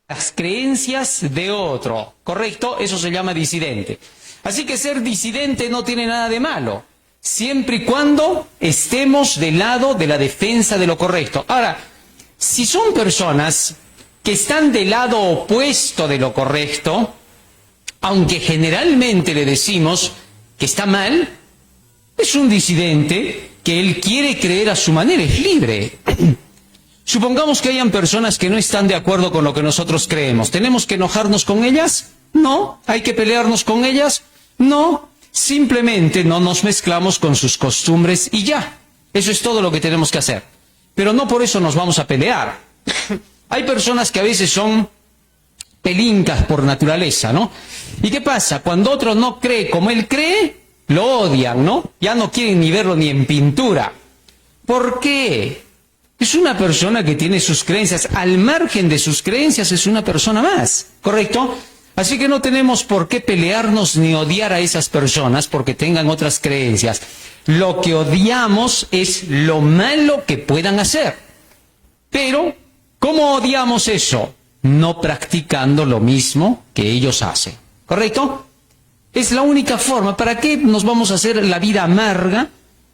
las creencias de otro, ¿correcto? Eso se llama disidente. Así que ser disidente no tiene nada de malo, siempre y cuando estemos del lado de la defensa de lo correcto. Ahora, si son personas que están del lado opuesto de lo correcto, aunque generalmente le decimos que está mal, es un disidente que él quiere creer a su manera, es libre. Supongamos que hayan personas que no están de acuerdo con lo que nosotros creemos. ¿Tenemos que enojarnos con ellas? No. ¿Hay que pelearnos con ellas? No. Simplemente no nos mezclamos con sus costumbres y ya. Eso es todo lo que tenemos que hacer. Pero no por eso nos vamos a pelear. Hay personas que a veces son pelincas por naturaleza, ¿no? ¿Y qué pasa? Cuando otro no cree como él cree, lo odian, ¿no? Ya no quieren ni verlo ni en pintura. ¿Por qué? Es una persona que tiene sus creencias. Al margen de sus creencias es una persona más, ¿correcto? Así que no tenemos por qué pelearnos ni odiar a esas personas porque tengan otras creencias. Lo que odiamos es lo malo que puedan hacer. Pero, ¿cómo odiamos eso? No practicando lo mismo que ellos hacen, ¿correcto? Es la única forma. ¿Para qué nos vamos a hacer la vida amarga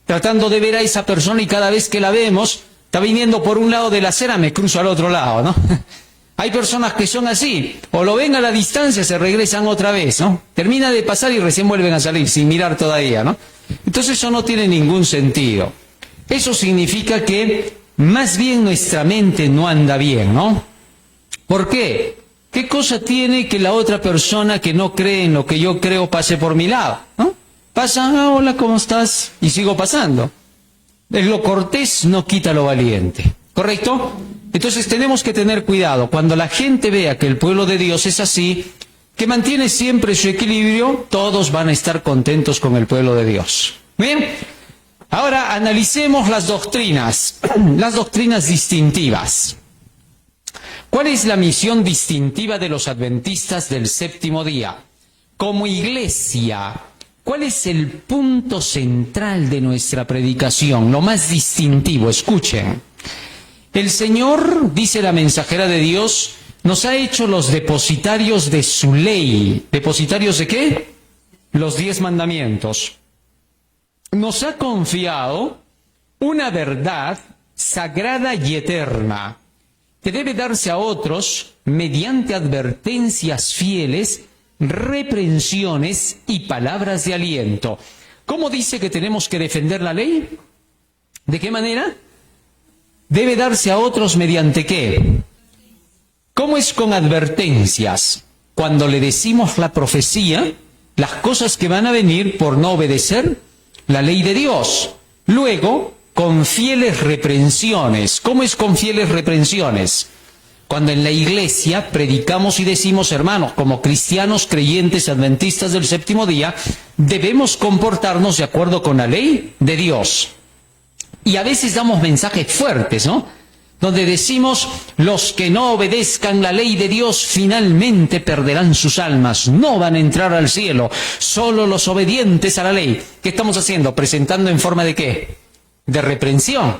tratando de ver a esa persona y cada vez que la vemos está viniendo por un lado de la acera, me cruzo al otro lado, ¿no? Hay personas que son así, o lo ven a la distancia, se regresan otra vez, ¿no? Termina de pasar y recién vuelven a salir, sin mirar todavía, ¿no? Entonces eso no tiene ningún sentido. Eso significa que más bien nuestra mente no anda bien, ¿no? ¿Por qué? ¿Qué cosa tiene que la otra persona que no cree en lo que yo creo pase por mi lado, ¿no? Pasa, hola, ¿cómo estás? Y sigo pasando. Lo cortés no quita lo valiente, ¿correcto? Entonces tenemos que tener cuidado. Cuando la gente vea que el pueblo de Dios es así, que mantiene siempre su equilibrio, todos van a estar contentos con el pueblo de Dios. Bien, ahora analicemos las doctrinas distintivas. ¿Cuál es la misión distintiva de los adventistas del séptimo día? Como iglesia, ¿cuál es el punto central de nuestra predicación? Lo más distintivo, escuchen. El Señor, dice la mensajera de Dios, nos ha hecho los depositarios de su ley. ¿Depositarios de qué? Los 10 mandamientos. Nos ha confiado una verdad sagrada y eterna, que debe darse a otros mediante advertencias fieles, reprensiones y palabras de aliento. ¿Cómo dice que tenemos que defender la ley? ¿De qué manera? Debe darse a otros mediante ¿qué? ¿Cómo es con advertencias? Cuando le decimos la profecía, las cosas que van a venir por no obedecer la ley de Dios. Luego, con fieles reprensiones. ¿Cómo es con fieles reprensiones? Cuando en la iglesia predicamos y decimos, hermanos, como cristianos creyentes adventistas del séptimo día, debemos comportarnos de acuerdo con la ley de Dios. Y a veces damos mensajes fuertes, ¿no? Donde decimos, los que no obedezcan la ley de Dios finalmente perderán sus almas, no van a entrar al cielo, solo los obedientes a la ley. ¿Qué estamos haciendo? ¿Presentando en forma de qué? De reprensión.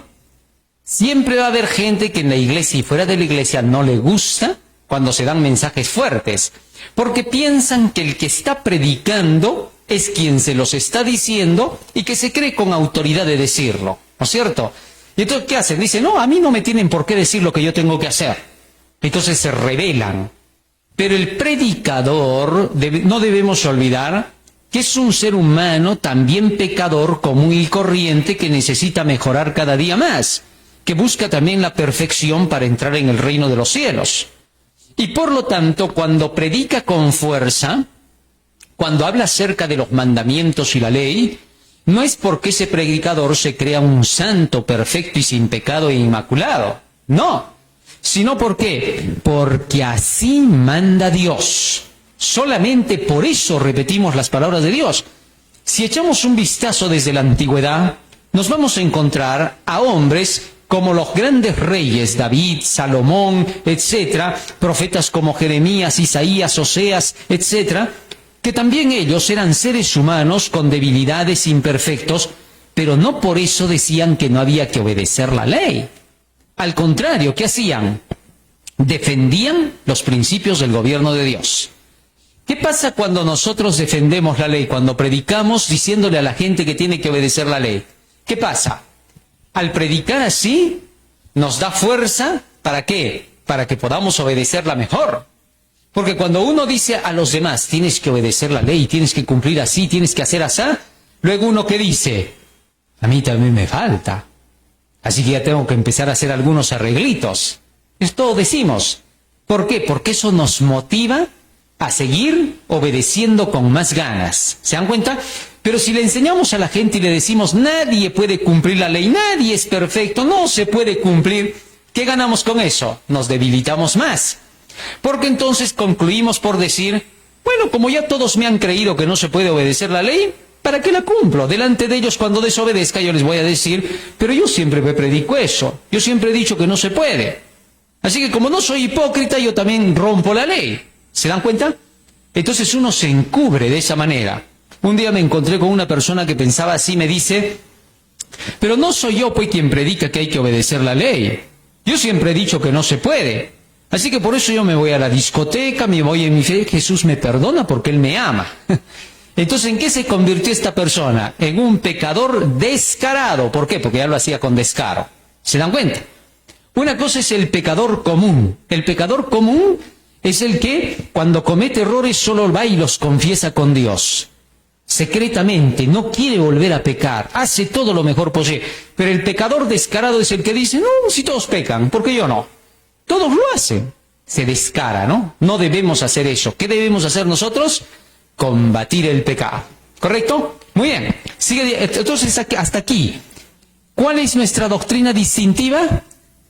Siempre va a haber gente que en la iglesia y fuera de la iglesia no le gusta cuando se dan mensajes fuertes, porque piensan que el que está predicando es quien se los está diciendo y que se cree con autoridad de decirlo, ¿no es cierto? Y entonces, ¿qué hacen? Dicen, no, a mí no me tienen por qué decir lo que yo tengo que hacer. Entonces se rebelan. Pero el predicador, no debemos olvidar que es un ser humano también pecador, común y corriente, que necesita mejorar cada día más, que busca también la perfección para entrar en el reino de los cielos. Y por lo tanto, cuando predica con fuerza, cuando habla acerca de los mandamientos y la ley, no es porque ese predicador se crea un santo perfecto y sin pecado e inmaculado, no, sino ¿por qué? Porque así manda Dios. Solamente por eso repetimos las palabras de Dios. Si echamos un vistazo desde la antigüedad, nos vamos a encontrar a hombres como los grandes reyes, David, Salomón, etcétera, profetas como Jeremías, Isaías, Oseas, etcétera, que también ellos eran seres humanos con debilidades, imperfectos, pero no por eso decían que no había que obedecer la ley. Al contrario, ¿qué hacían? defendían los principios del gobierno de Dios. ¿Qué pasa cuando nosotros defendemos la ley? Cuando predicamos diciéndole a la gente que tiene que obedecer la ley. ¿Qué pasa? Al predicar así, nos da fuerza, ¿para qué? Para que podamos obedecerla mejor. Porque cuando uno dice a los demás, tienes que obedecer la ley, tienes que cumplir así, tienes que hacer así, luego uno que dice, a mí también me falta. Así que ya tengo que empezar a hacer algunos arreglitos. Esto decimos. ¿Por qué? Porque eso nos motiva a seguir obedeciendo con más ganas. ¿Se dan cuenta? Pero si le enseñamos a la gente y le decimos, nadie puede cumplir la ley, nadie es perfecto, no se puede cumplir, ¿qué ganamos con eso? Nos debilitamos más. Porque entonces concluimos por decir, bueno, como ya todos me han creído que no se puede obedecer la ley, ¿para qué la cumplo? Delante de ellos cuando desobedezca yo les voy a decir, pero yo siempre me predico eso, yo siempre he dicho que no se puede. Así que como no soy hipócrita, yo también rompo la ley. ¿Se dan cuenta? Entonces uno se encubre de esa manera. Un día me encontré con una persona que pensaba así, me dice, pero no soy yo pues quien predica que hay que obedecer la ley. Yo siempre he dicho que no se puede. Así que por eso yo me voy a la discoteca, me voy en mi fe, Jesús me perdona porque Él me ama. Entonces, ¿en qué se convirtió esta persona? En un pecador descarado. ¿Por qué? Porque ya lo hacía con descaro. ¿Se dan cuenta? Una cosa es el pecador común. El pecador común es el que cuando comete errores solo va y los confiesa con Dios. Secretamente, no quiere volver a pecar, hace todo lo mejor posible. Pero el pecador descarado es el que dice, no, si todos pecan, ¿por qué yo no? Todos lo hacen. Se descara, ¿no? No debemos hacer eso. ¿Qué debemos hacer nosotros? Combatir el pecado. ¿Correcto? Muy bien. Sigue, entonces, hasta aquí. ¿Cuál es nuestra doctrina distintiva?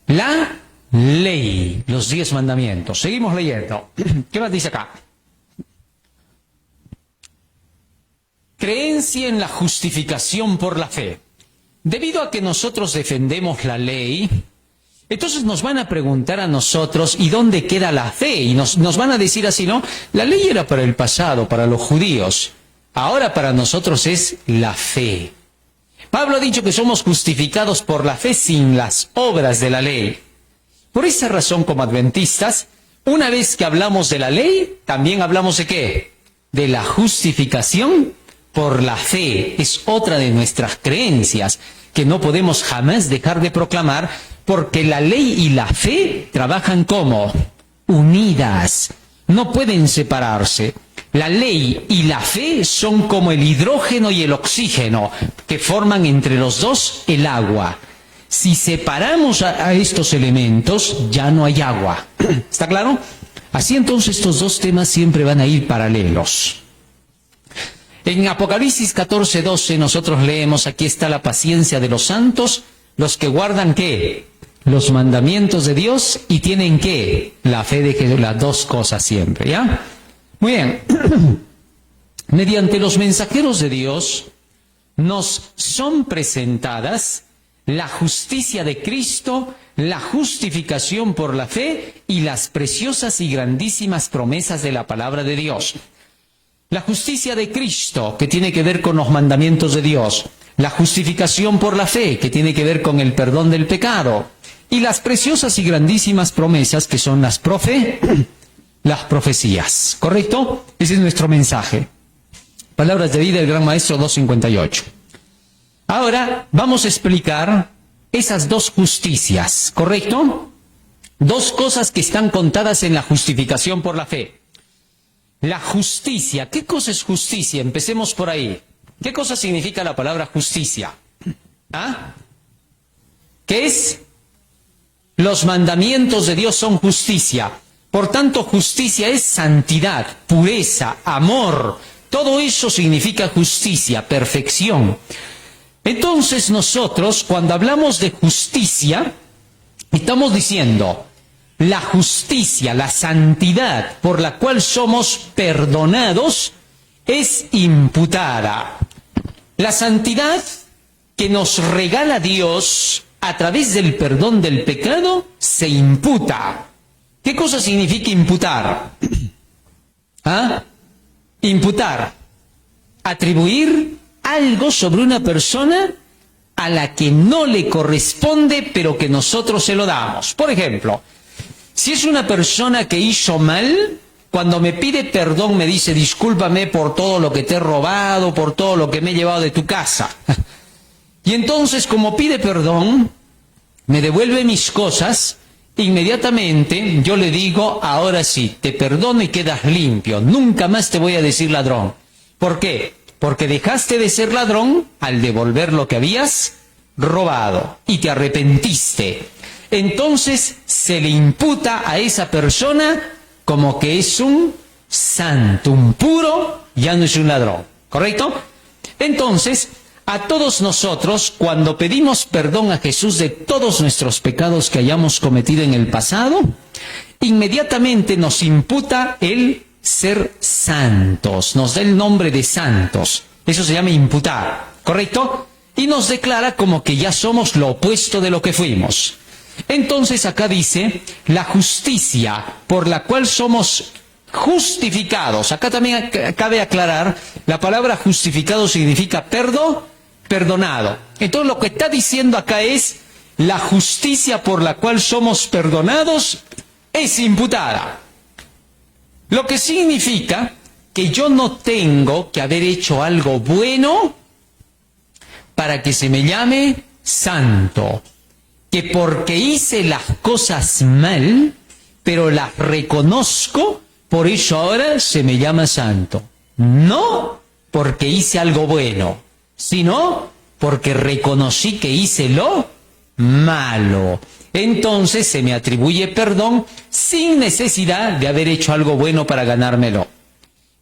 La ley. Los 10 mandamientos. Seguimos leyendo. ¿Qué más dice acá? Creencia en la justificación por la fe. Debido a que nosotros defendemos la ley, entonces nos van a preguntar a nosotros, ¿y dónde queda la fe? Y nos van a decir así, ¿no? La ley era para el pasado, para los judíos. Ahora para nosotros es la fe. Pablo ha dicho que somos justificados por la fe sin las obras de la ley. Por esa razón, como adventistas, una vez que hablamos de la ley, también hablamos de ¿qué? De la justificación por la fe. Es otra de nuestras creencias que no podemos jamás dejar de proclamar, porque la ley y la fe trabajan como unidas, no pueden separarse. La ley y la fe son como el hidrógeno y el oxígeno, que forman entre los dos el agua. Si separamos a estos elementos, ya no hay agua. ¿Está claro? Así entonces estos dos temas siempre van a ir paralelos. En Apocalipsis 14:12 nosotros leemos, aquí está la paciencia de los santos, los que guardan ¿qué? Los mandamientos de Dios y tienen ¿qué? La fe de Jesús, las dos cosas siempre, ¿ya? Muy bien. Mediante los mensajeros de Dios nos son presentadas la justicia de Cristo, la justificación por la fe y las preciosas y grandísimas promesas de la palabra de Dios. La justicia de Cristo, que tiene que ver con los mandamientos de Dios. La justificación por la fe, que tiene que ver con el perdón del pecado. Y las preciosas y grandísimas promesas, que son las profecías. ¿Correcto? Ese es nuestro mensaje. Palabras de vida del Gran Maestro 258. Ahora vamos a explicar esas dos justicias. ¿Correcto? Dos cosas que están contadas en la justificación por la fe. La justicia. ¿Qué cosa es justicia? Empecemos por ahí. ¿Qué cosa significa la palabra justicia? ¿Ah? ¿Qué es? Los mandamientos de Dios son justicia. Por tanto, justicia es santidad, pureza, amor. Todo eso significa justicia, perfección. Entonces nosotros, cuando hablamos de justicia, estamos diciendo la justicia, la santidad por la cual somos perdonados es imputada. La santidad que nos regala Dios a través del perdón del pecado se imputa. ¿Qué cosa significa imputar? ¿Ah? Imputar. Atribuir algo sobre una persona a la que no le corresponde, pero que nosotros se lo damos. Por ejemplo, Si es una persona que hizo mal, cuando me pide perdón me dice, discúlpame por todo lo que te he robado, por todo lo que me he llevado de tu casa. Y entonces, como pide perdón, me devuelve mis cosas, inmediatamente yo le digo, ahora sí, te perdono y quedas limpio, nunca más te voy a decir ladrón. ¿Por qué? Porque dejaste de ser ladrón al devolver lo que habías robado y te arrepentiste. Entonces se le imputa a esa persona como que es un santo, un puro, ya no es un ladrón, ¿correcto? Entonces, a todos nosotros, cuando pedimos perdón a Jesús de todos nuestros pecados que hayamos cometido en el pasado, inmediatamente nos imputa el ser santos, nos da el nombre de santos, eso se llama imputar, ¿correcto? Y nos declara como que ya somos lo opuesto de lo que fuimos. Entonces acá dice, la justicia por la cual somos justificados. Acá también cabe aclarar, la palabra justificado significa perdonado. Entonces lo que está diciendo acá es, la justicia por la cual somos perdonados es imputada. Lo que significa que yo no tengo que haber hecho algo bueno para que se me llame santo. Que porque hice las cosas mal, pero las reconozco, por eso ahora se me llama santo. No porque hice algo bueno, sino porque reconocí que hice lo malo. Entonces se me atribuye perdón sin necesidad de haber hecho algo bueno para ganármelo.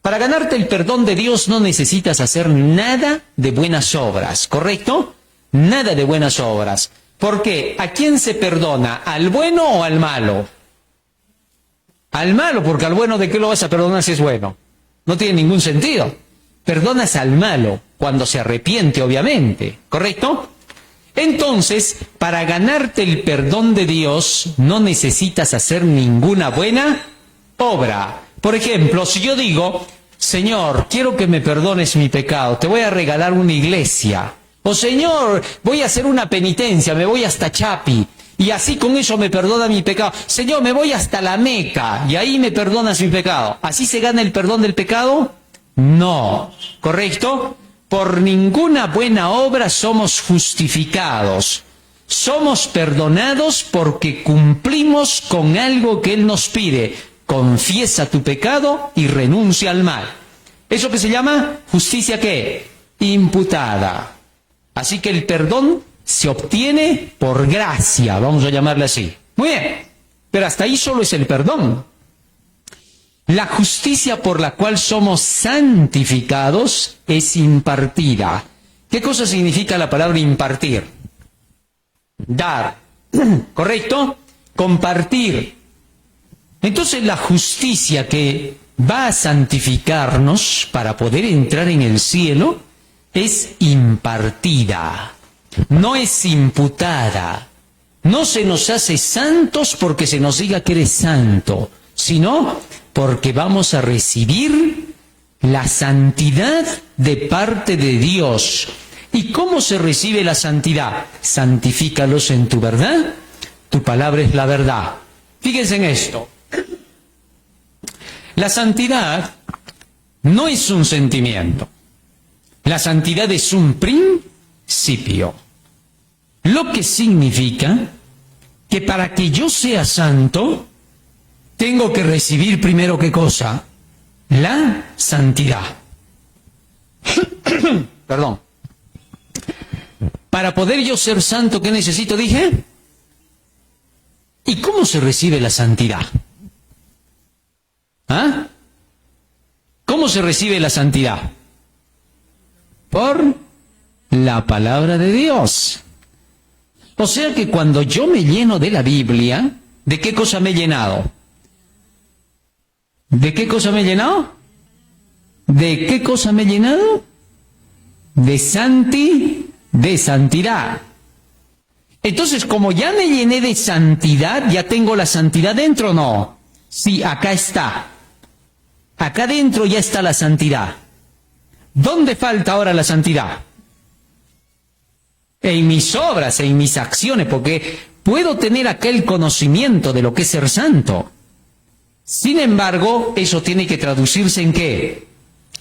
Para ganarte el perdón de Dios no necesitas hacer nada de buenas obras, ¿correcto? Nada de buenas obras. ¿Por qué? ¿A quién se perdona? ¿Al bueno o al malo? Al malo, porque al bueno, ¿de qué lo vas a perdonar si es bueno? No tiene ningún sentido. Perdonas al malo cuando se arrepiente, obviamente, ¿correcto? Entonces, para ganarte el perdón de Dios, no necesitas hacer ninguna buena obra. Por ejemplo, si yo digo, Señor, quiero que me perdones mi pecado, te voy a regalar una iglesia. O Señor, voy a hacer una penitencia, me voy hasta Chapi, y así con eso me perdona mi pecado. Señor, me voy hasta la Meca, y ahí me perdonas mi pecado. ¿Así se gana el perdón del pecado? No, ¿correcto? Por ninguna buena obra somos justificados. Somos perdonados porque cumplimos con algo que Él nos pide. Confiesa tu pecado y renuncia al mal. ¿Eso que se llama justicia qué? Imputada. Así que el perdón se obtiene por gracia, vamos a llamarle así. Muy bien, pero hasta ahí solo es el perdón. La justicia por la cual somos santificados es impartida. ¿Qué cosa significa la palabra impartir? Dar, ¿correcto? Compartir. Entonces la justicia que va a santificarnos para poder entrar en el cielo es impartida, no es imputada. No se nos hace santos porque se nos diga que eres santo, sino porque vamos a recibir la santidad de parte de Dios. ¿Y cómo se recibe la santidad? Santifícalos en tu verdad, tu palabra es la verdad. Fíjense en esto. La santidad no es un sentimiento. La santidad es un principio. Lo que significa que para que yo sea santo, tengo que recibir primero ¿qué cosa? La santidad. Perdón. Para poder yo ser santo, ¿qué necesito? Dije. ¿Y cómo se recibe la santidad? ¿Ah? ¿Cómo se recibe la santidad? Por la palabra de Dios. O sea que cuando yo me lleno de la Biblia, ¿de qué cosa me he llenado? ¿De qué cosa me he llenado? ¿De qué cosa me he llenado? De santidad. Entonces, como ya me llené de santidad, ¿ya tengo la santidad dentro o no? Sí, acá está. Acá dentro ya está la santidad. ¿Dónde falta ahora la santidad? En mis obras, en mis acciones, porque puedo tener aquel conocimiento de lo que es ser santo. Sin embargo, eso tiene que traducirse ¿en qué?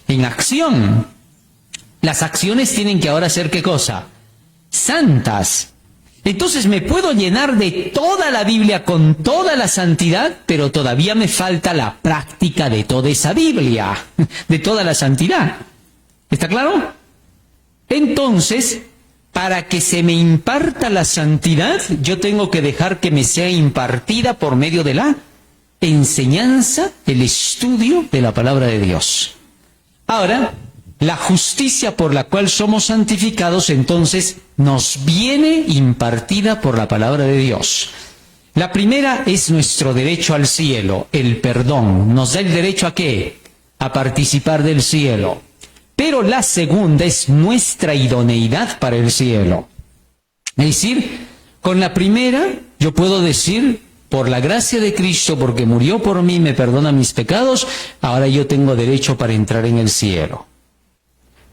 En acción. Las acciones tienen que ahora ser ¿qué cosa? Santas. Entonces me puedo llenar de toda la Biblia con toda la santidad, pero todavía me falta la práctica de toda esa Biblia, de toda la santidad. ¿Está claro? Entonces, para que se me imparta la santidad, yo tengo que dejar que me sea impartida por medio de la enseñanza, el estudio de la palabra de Dios. Ahora, la justicia por la cual somos santificados, entonces, nos viene impartida por la palabra de Dios. La primera es nuestro derecho al cielo, el perdón. ¿Nos da el derecho a qué? A participar del cielo. Pero la segunda es nuestra idoneidad para el cielo. Es decir, con la primera yo puedo decir, por la gracia de Cristo, porque murió por mí, me perdona mis pecados, ahora yo tengo derecho para entrar en el cielo.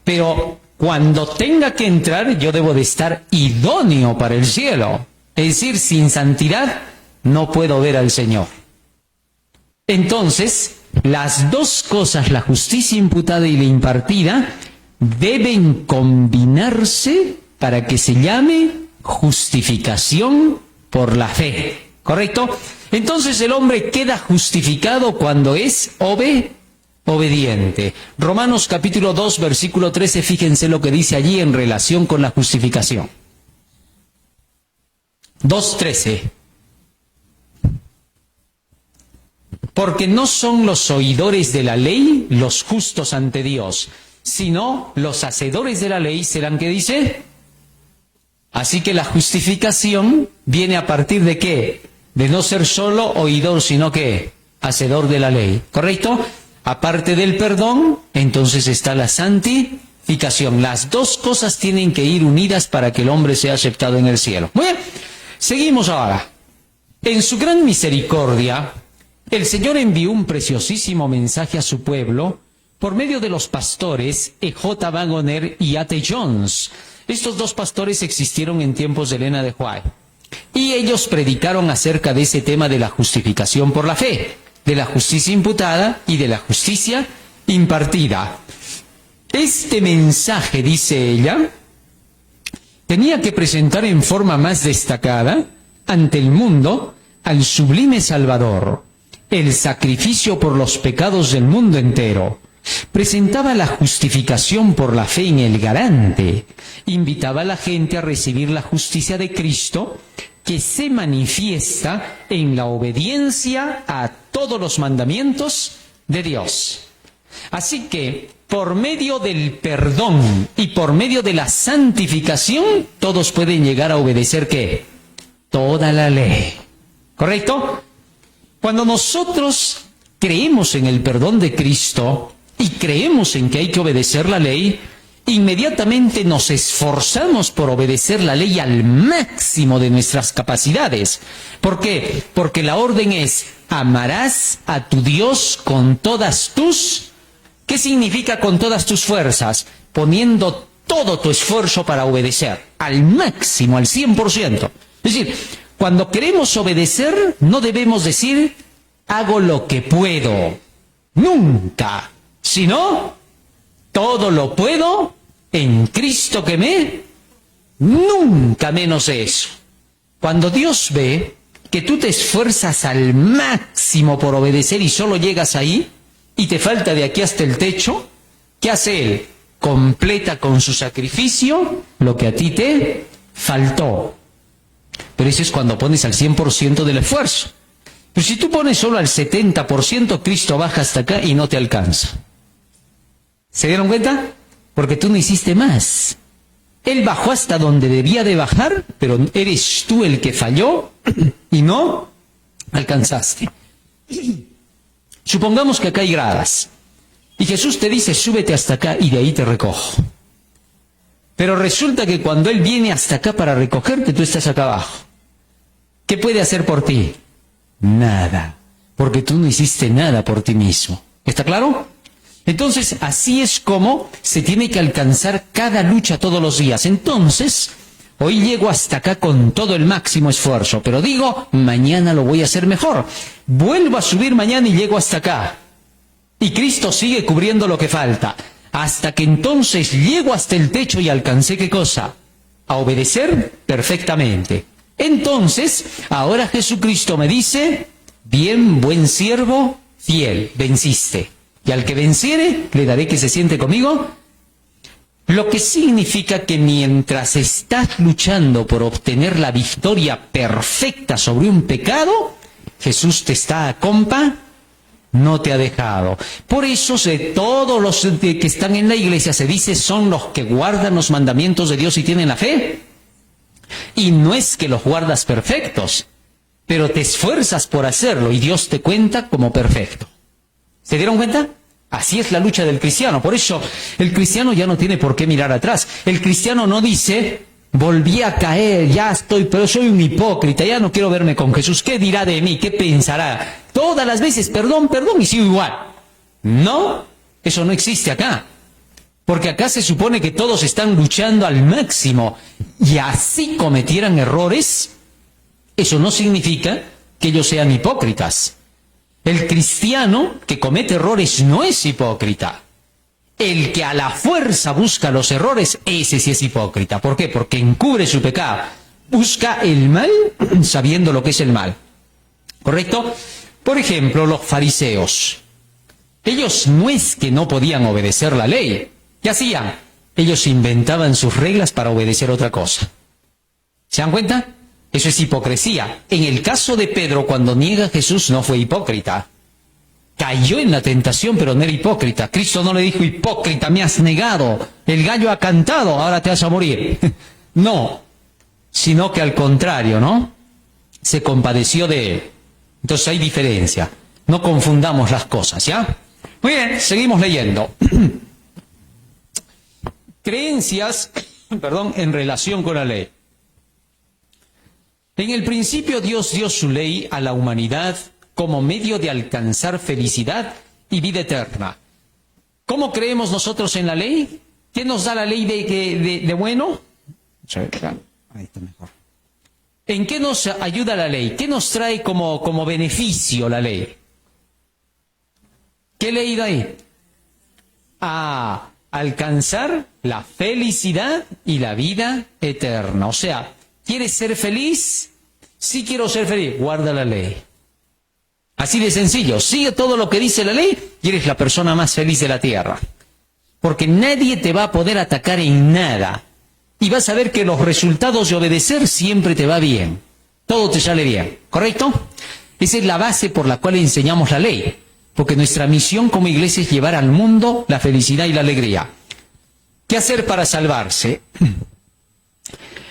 Pero cuando tenga que entrar, yo debo de estar idóneo para el cielo. Es decir, sin santidad no puedo ver al Señor. Entonces, las dos cosas, la justicia imputada y la impartida, deben combinarse para que se llame justificación por la fe. ¿Correcto? Entonces el hombre queda justificado cuando es obediente. Romanos capítulo 2, versículo 13, fíjense lo que dice allí en relación con la justificación. 2:13. Porque no son los oidores de la ley los justos ante Dios, sino los hacedores de la ley serán, ¿qué dice? Así que la justificación viene a partir de ¿qué? De no ser solo oidor, sino ¿qué? Hacedor de la ley. ¿Correcto? Aparte del perdón, entonces está la santificación. Las dos cosas tienen que ir unidas para que el hombre sea aceptado en el cielo. Muy bien, seguimos ahora. En su gran misericordia, el Señor envió un preciosísimo mensaje a su pueblo por medio de los pastores E.J. Wagoner y A.T. Jones. Estos dos pastores existieron en tiempos de Elena de White. Y ellos predicaron acerca de ese tema de la justificación por la fe, de la justicia imputada y de la justicia impartida. Este mensaje, dice ella, tenía que presentar en forma más destacada ante el mundo al sublime Salvador, el sacrificio por los pecados del mundo entero. Presentaba la justificación por la fe en el garante. Invitaba a la gente a recibir la justicia de Cristo, que se manifiesta en la obediencia a todos los mandamientos de Dios. Así que, por medio del perdón y por medio de la santificación, todos pueden llegar a obedecer ¿qué? Toda la ley. ¿Correcto? Cuando nosotros creemos en el perdón de Cristo y creemos en que hay que obedecer la ley, inmediatamente nos esforzamos por obedecer la ley al máximo de nuestras capacidades. ¿Por qué? Porque la orden es: amarás a tu Dios con todas tus... ¿Qué significa con todas tus fuerzas? Poniendo todo tu esfuerzo para obedecer, al máximo, al 100%. Es decir, cuando queremos obedecer, no debemos decir, hago lo que puedo. Nunca. Sino, todo lo puedo en Cristo que me... Nunca menos eso. Cuando Dios ve que tú te esfuerzas al máximo por obedecer y solo llegas ahí, y te falta de aquí hasta el techo, ¿qué hace Él? Completa con su sacrificio lo que a ti te faltó. Pero eso es cuando pones al 100% del esfuerzo. Pero si tú pones solo al 70%, Cristo baja hasta acá y no te alcanza. ¿Se dieron cuenta? Porque tú no hiciste más. Él bajó hasta donde debía de bajar, pero eres tú el que falló y no alcanzaste. Supongamos que acá hay gradas y Jesús te dice, súbete hasta acá y de ahí te recojo. Pero resulta que cuando Él viene hasta acá para recogerte, tú estás acá abajo. ¿Qué puede hacer por ti? Nada, porque tú no hiciste nada por ti mismo. ¿Está claro? Entonces, así es como se tiene que alcanzar cada lucha todos los días. Entonces, Hoy llego hasta acá con todo el máximo esfuerzo, pero digo, mañana lo voy a hacer mejor. Vuelvo a subir mañana y llego hasta acá. Y Cristo sigue cubriendo lo que falta, hasta que entonces llego hasta el techo y alcancé, ¿qué cosa? A obedecer perfectamente. Entonces, ahora Jesucristo me dice, bien, buen siervo, fiel, venciste. Y al que venciere, le daré que se siente conmigo. Lo que significa que mientras estás luchando por obtener la victoria perfecta sobre un pecado, Jesús te está a compa, no te ha dejado. Por eso todos los que están en la iglesia se dice son los que guardan los mandamientos de Dios y tienen la fe. Y no es que los guardas perfectos, pero te esfuerzas por hacerlo y Dios te cuenta como perfecto. ¿Se dieron cuenta? Así es la lucha del cristiano. Por eso el cristiano ya no tiene por qué mirar atrás. El cristiano no dice, volví a caer, ya estoy, pero soy un hipócrita, ya no quiero verme con Jesús. ¿Qué dirá de mí? ¿Qué pensará? Todas las veces, perdón, perdón, y sigo igual. No, eso no existe acá. Porque acá se supone que todos están luchando al máximo. Y así cometieran errores, eso no significa que ellos sean hipócritas. El cristiano que comete errores no es hipócrita. El que a la fuerza busca los errores, ese sí es hipócrita. ¿Por qué? Porque encubre su pecado. Busca el mal sabiendo lo que es el mal. ¿Correcto? Por ejemplo, los fariseos. Ellos no es que no podían obedecer la ley. ¿Qué hacían? Ellos inventaban sus reglas para obedecer otra cosa. ¿Se dan cuenta? Eso es hipocresía. En el caso de Pedro, cuando niega a Jesús, no fue hipócrita. Cayó en la tentación, pero no era hipócrita. Cristo no le dijo, hipócrita, me has negado. El gallo ha cantado, ahora te vas a morir. No, sino que al contrario, ¿no? Se compadeció de él. Entonces hay diferencia. No confundamos las cosas, ¿ya? Muy bien, seguimos leyendo. Creencias, en relación con la ley. En el principio Dios dio su ley a la humanidad como medio de alcanzar felicidad y vida eterna. ¿Cómo creemos nosotros en la ley? ¿Qué nos da la ley de bueno? Ahí está mejor. ¿En qué nos ayuda la ley? ¿Qué nos trae como beneficio la ley? ¿Qué ley da ahí? A alcanzar la felicidad y la vida eterna. O sea, ¿quieres ser feliz? Sí quiero ser feliz. Guarda la ley. Así de sencillo. Sigue todo lo que dice la ley y eres la persona más feliz de la tierra. Porque nadie te va a poder atacar en nada. Y vas a ver que los resultados de obedecer siempre te va bien. Todo te sale bien. ¿Correcto? Esa es la base por la cual enseñamos la ley. Porque nuestra misión como iglesia es llevar al mundo la felicidad y la alegría. ¿Qué hacer para salvarse?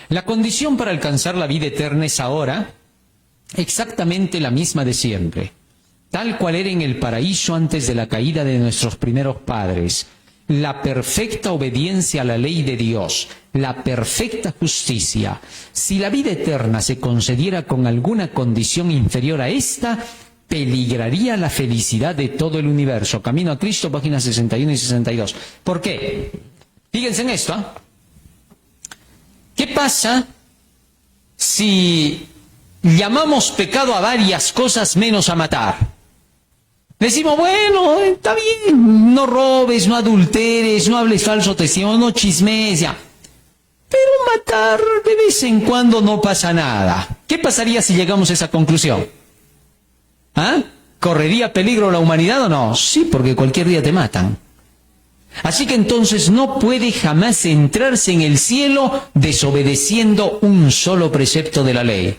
La condición para alcanzar la vida eterna es ahora exactamente la misma de siempre, tal cual era en el paraíso antes de la caída de nuestros primeros padres. La perfecta obediencia a la ley de Dios, la perfecta justicia. Si la vida eterna se concediera con alguna condición inferior a esta, peligraría la felicidad de todo el universo. Camino a Cristo, páginas 61 y 62. ¿Por qué? Fíjense en esto. ¿Qué pasa si llamamos pecado a varias cosas menos a matar? Decimos, bueno, está bien, no robes, no adulteres, no hables falso testimonio, no chismes, ya. Pero matar de vez en cuando no pasa nada. ¿Qué pasaría si llegamos a esa conclusión? ¿Ah? ¿Correría peligro la humanidad o no? Sí, porque cualquier día te matan. Así que entonces no puede jamás entrarse en el cielo desobedeciendo un solo precepto de la ley.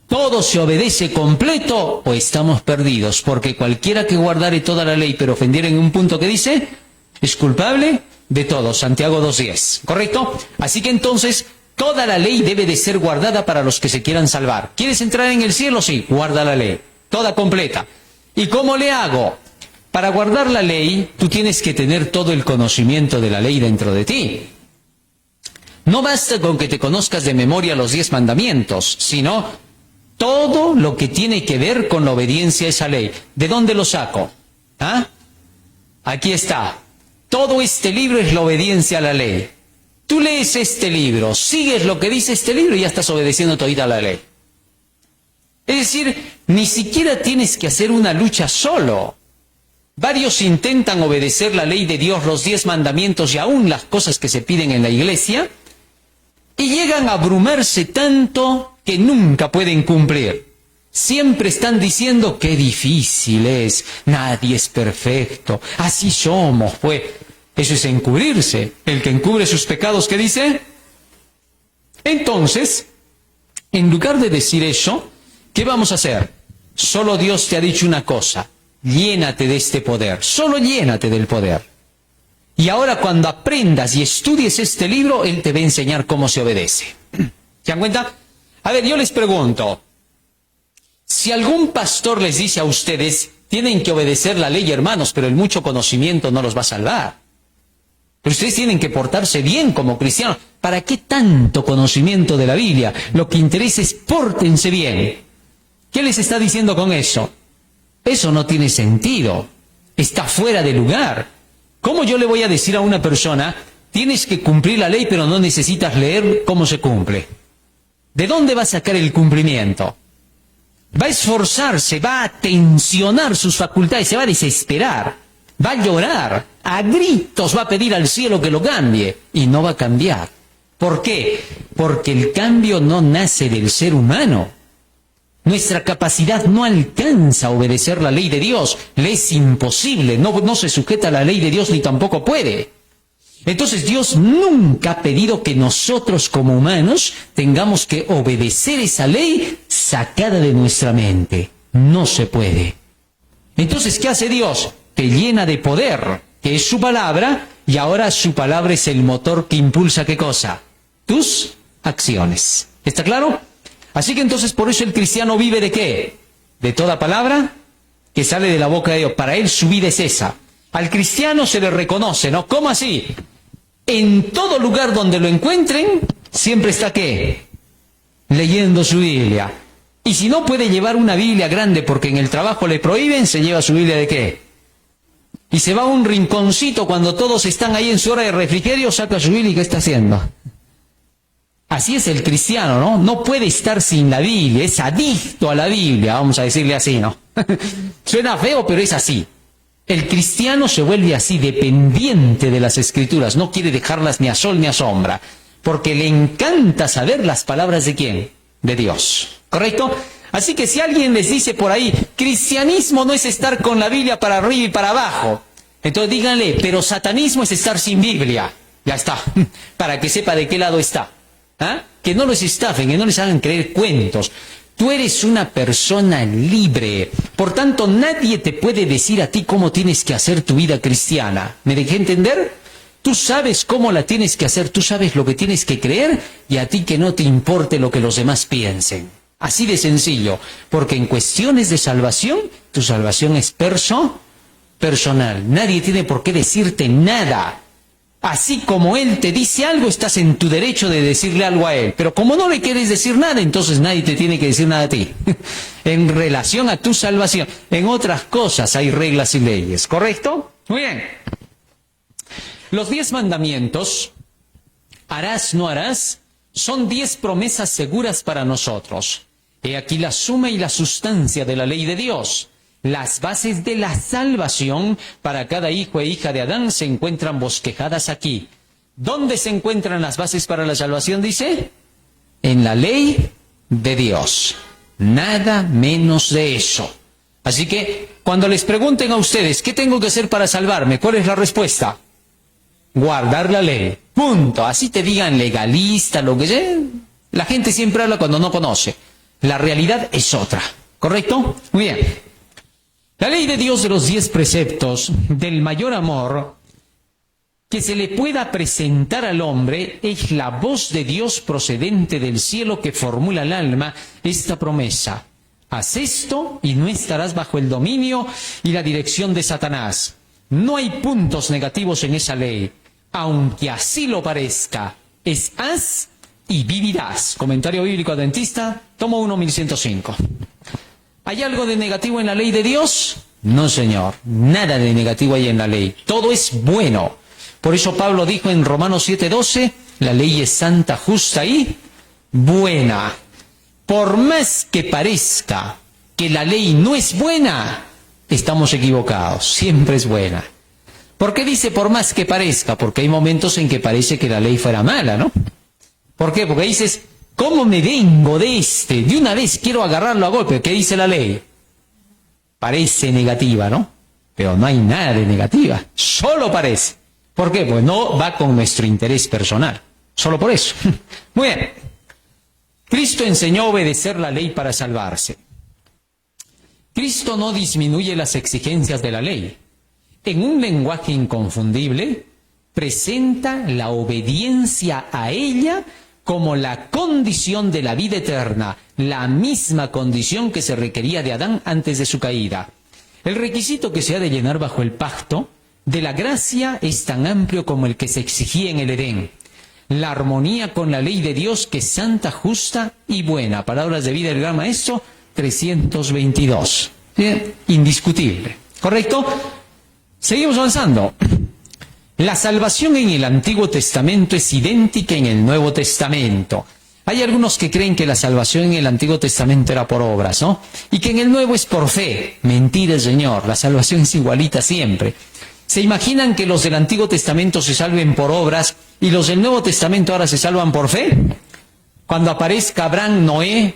Todo se obedece completo o estamos perdidos, porque cualquiera que guardare toda la ley pero ofendiera en un punto que dice, es culpable de todo. Santiago 2:10, ¿correcto? Así que entonces toda la ley debe de ser guardada para los que se quieran salvar. ¿Quieres entrar en el cielo? Sí, guarda la ley, toda completa. ¿Y cómo le hago? Para guardar la ley, tú tienes que tener todo el conocimiento de la ley dentro de ti. No basta con que te conozcas de memoria los 10 mandamientos, sino todo lo que tiene que ver con la obediencia a esa ley. ¿De dónde lo saco? ¿Ah? Aquí está. Todo este libro es la obediencia a la ley. Tú lees este libro, sigues lo que dice este libro y ya estás obedeciendo todita la ley. Es decir, ni siquiera tienes que hacer una lucha solo. Varios intentan obedecer la ley de Dios, los 10 mandamientos y aún las cosas que se piden en la iglesia, y llegan a abrumarse tanto que nunca pueden cumplir. Siempre están diciendo qué difícil es, nadie es perfecto, así somos, pues. Eso es encubrirse. El que encubre sus pecados, ¿qué dice? Entonces, en lugar de decir eso, ¿qué vamos a hacer? Solo Dios te ha dicho una cosa: llénate de este poder, solo llénate del poder. Y ahora cuando aprendas y estudies este libro, Él te va a enseñar cómo se obedece. ¿Se dan cuenta? A ver, yo les pregunto, si algún pastor les dice a ustedes, tienen que obedecer la ley, hermanos, pero el mucho conocimiento no los va a salvar. Pero ustedes tienen que portarse bien como cristianos. ¿Para qué tanto conocimiento de la Biblia? Lo que interesa es pórtense bien. ¿Qué les está diciendo con eso? Eso no tiene sentido. Está fuera de lugar. ¿Cómo yo le voy a decir a una persona, tienes que cumplir la ley, pero no necesitas leer cómo se cumple? ¿De dónde va a sacar el cumplimiento? Va a esforzarse, va a tensionar sus facultades, se va a desesperar, va a llorar, a gritos va a pedir al cielo que lo cambie, y no va a cambiar. ¿Por qué? Porque el cambio no nace del ser humano. Nuestra capacidad no alcanza a obedecer la ley de Dios, le es imposible, no se sujeta a la ley de Dios ni tampoco puede. Entonces Dios nunca ha pedido que nosotros como humanos tengamos que obedecer esa ley sacada de nuestra mente. No se puede. Entonces, ¿qué hace Dios? Te llena de poder, que es su palabra, y ahora su palabra es el motor que impulsa ¿qué cosa? Tus acciones. ¿Está claro? Así que entonces por eso el cristiano vive ¿de qué? De toda palabra que sale de la boca de Dios. Para él su vida es esa. Al cristiano se le reconoce, ¿no? ¿Cómo así? En todo lugar donde lo encuentren, siempre está ¿qué? Leyendo su Biblia. Y si no puede llevar una Biblia grande porque en el trabajo le prohíben, se lleva su Biblia ¿de qué? Y se va a un rinconcito cuando todos están ahí en su hora de refrigerio, saca su Biblia y ¿qué está haciendo? Así es el cristiano, ¿no? No puede estar sin la Biblia, es adicto a la Biblia, vamos a decirle así, ¿no? Suena feo, pero es así. El cristiano se vuelve así, dependiente de las Escrituras, no quiere dejarlas ni a sol ni a sombra, porque le encanta saber las palabras ¿de quién? De Dios, ¿correcto? Así que si alguien les dice por ahí, cristianismo no es estar con la Biblia para arriba y para abajo, entonces díganle, pero satanismo es estar sin Biblia. Ya está, para que sepa de qué lado está. ¿Ah? Que no los estafen, que no les hagan creer cuentos. Tú eres una persona libre, por tanto nadie te puede decir a ti cómo tienes que hacer tu vida cristiana. ¿Me dejé entender? Tú sabes cómo la tienes que hacer, tú sabes lo que tienes que creer y a ti que no te importe lo que los demás piensen. Así de sencillo, porque en cuestiones de salvación, tu salvación es personal. Nadie tiene por qué decirte nada. Así como Él te dice algo, estás en tu derecho de decirle algo a Él. Pero como no le quieres decir nada, entonces nadie te tiene que decir nada a ti. En relación a tu salvación. En otras cosas hay reglas y leyes, ¿correcto? Muy bien. Los 10 mandamientos, harás, no harás, son 10 promesas seguras para nosotros. He aquí la suma y la sustancia de la ley de Dios. Las bases de la salvación para cada hijo e hija de Adán se encuentran bosquejadas aquí. ¿Dónde se encuentran las bases para la salvación, dice? En la ley de Dios. Nada menos de eso. Así que, cuando les pregunten a ustedes, ¿qué tengo que hacer para salvarme? ¿Cuál es la respuesta? Guardar la ley. Punto. Así te digan legalista, lo que sea. La gente siempre habla cuando no conoce. La realidad es otra. ¿Correcto? Muy bien. La ley de Dios de los 10 preceptos del mayor amor que se le pueda presentar al hombre es la voz de Dios procedente del cielo que formula al alma esta promesa. Haz esto y no estarás bajo el dominio y la dirección de Satanás. No hay puntos negativos en esa ley, aunque así lo parezca. Es haz y vivirás. Comentario bíblico adventista, tomo 1, 1105. ¿Hay algo de negativo en la ley de Dios? No, señor. Nada de negativo hay en la ley. Todo es bueno. Por eso Pablo dijo en Romanos 7:12, la ley es santa, justa y buena. Por más que parezca que la ley no es buena, estamos equivocados, siempre es buena. ¿Por qué dice por más que parezca? Porque hay momentos en que parece que la ley fuera mala, ¿no? ¿Por qué? Porque dices, ¿cómo me vengo de este? De una vez quiero agarrarlo a golpe. ¿Qué dice la ley? Parece negativa, ¿no? Pero no hay nada de negativa, solo parece. ¿Por qué? Pues no va con nuestro interés personal, solo por eso. Muy bien. Cristo enseñó a obedecer la ley para salvarse. Cristo no disminuye las exigencias de la ley. En un lenguaje inconfundible, presenta la obediencia a ella como la condición de la vida eterna, la misma condición que se requería de Adán antes de su caída. El requisito que se ha de llenar bajo el pacto de la gracia es tan amplio como el que se exigía en el Edén. La armonía con la ley de Dios que es santa, justa y buena. Palabras de vida del gran maestro 322. Bien, indiscutible. ¿Correcto? Seguimos avanzando. La salvación en el Antiguo Testamento es idéntica en el Nuevo Testamento. Hay algunos que creen que la salvación en el Antiguo Testamento era por obras, ¿no? Y que en el Nuevo es por fe. Mentira, Señor. La salvación es igualita siempre. ¿Se imaginan que los del Antiguo Testamento se salven por obras y los del Nuevo Testamento ahora se salvan por fe? Cuando aparezca Abraham, Noé,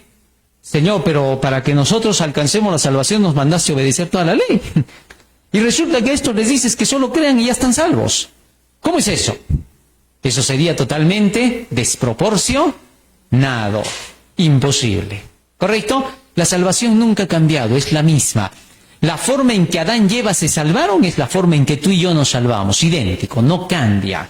Señor, pero para que nosotros alcancemos la salvación nos mandaste obedecer toda la ley. Y resulta que a estos les dices que solo crean y ya están salvos. ¿Cómo es eso? Eso sería totalmente desproporcionado, imposible. ¿Correcto? La salvación nunca ha cambiado, es la misma. La forma en que Adán y Eva se salvaron es la forma en que tú y yo nos salvamos, idéntico, no cambia.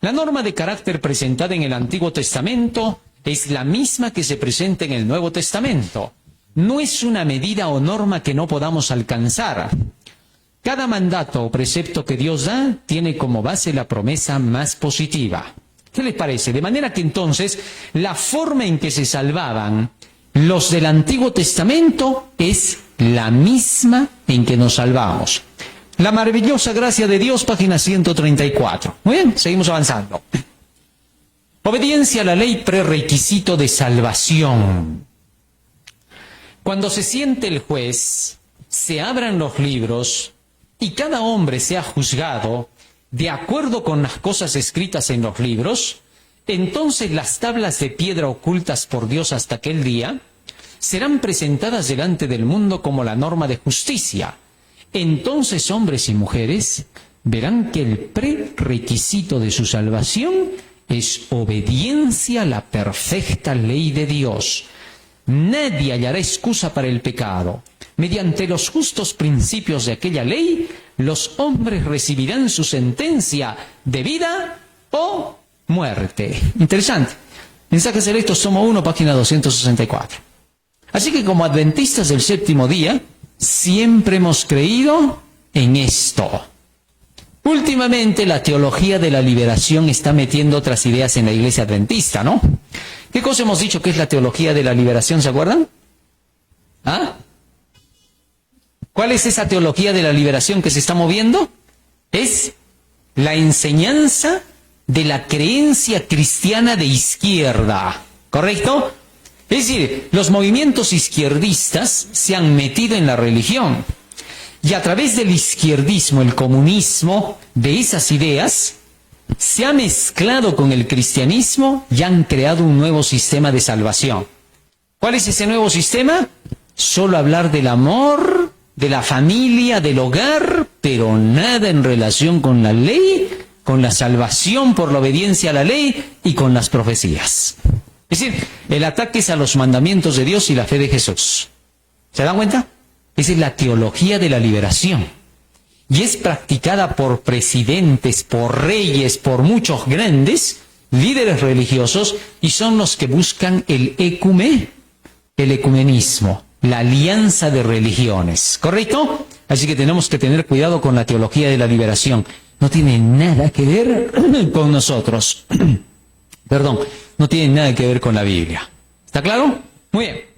La norma de carácter presentada en el Antiguo Testamento es la misma que se presenta en el Nuevo Testamento. No es una medida o norma que no podamos alcanzar. Cada mandato o precepto que Dios da tiene como base la promesa más positiva. ¿Qué les parece? De manera que entonces la forma en que se salvaban los del Antiguo Testamento es la misma en que nos salvamos. La maravillosa gracia de Dios, página 134. Muy bien, seguimos avanzando. Obediencia a la ley, prerequisito de salvación. Cuando se siente el juez, se abran los libros y cada hombre sea juzgado de acuerdo con las cosas escritas en los libros, entonces las tablas de piedra ocultas por Dios hasta aquel día serán presentadas delante del mundo como la norma de justicia. Entonces hombres y mujeres verán que el prerequisito de su salvación es obediencia a la perfecta ley de Dios. Nadie hallará excusa para el pecado. Mediante los justos principios de aquella ley, los hombres recibirán su sentencia de vida o muerte. Interesante. Mensajes Selectos, tomo 1, página 264. Así que como adventistas del séptimo día, siempre hemos creído en esto. Últimamente la teología de la liberación está metiendo otras ideas en la iglesia adventista, ¿no? ¿Qué cosa hemos dicho que es la teología de la liberación, se acuerdan? ¿Ah? ¿Cuál es esa teología de la liberación que se está moviendo? Es la enseñanza de la creencia cristiana de izquierda, ¿correcto? Es decir, los movimientos izquierdistas se han metido en la religión y a través del izquierdismo, el comunismo, de esas ideas, se ha mezclado con el cristianismo y han creado un nuevo sistema de salvación. ¿Cuál es ese nuevo sistema? Solo hablar del amor, de la familia, del hogar, pero nada en relación con la ley, con la salvación por la obediencia a la ley y con las profecías. Es decir, el ataque es a los mandamientos de Dios y la fe de Jesús. ¿Se dan cuenta? Esa es la teología de la liberación. Y es practicada por presidentes, por reyes, por muchos grandes líderes religiosos, y son los que buscan el ecumenismo, la alianza de religiones. ¿Correcto? Así que tenemos que tener cuidado con la teología de la liberación. No tiene nada que ver con nosotros. Perdón, no tiene nada que ver con la Biblia. ¿Está claro? Muy bien.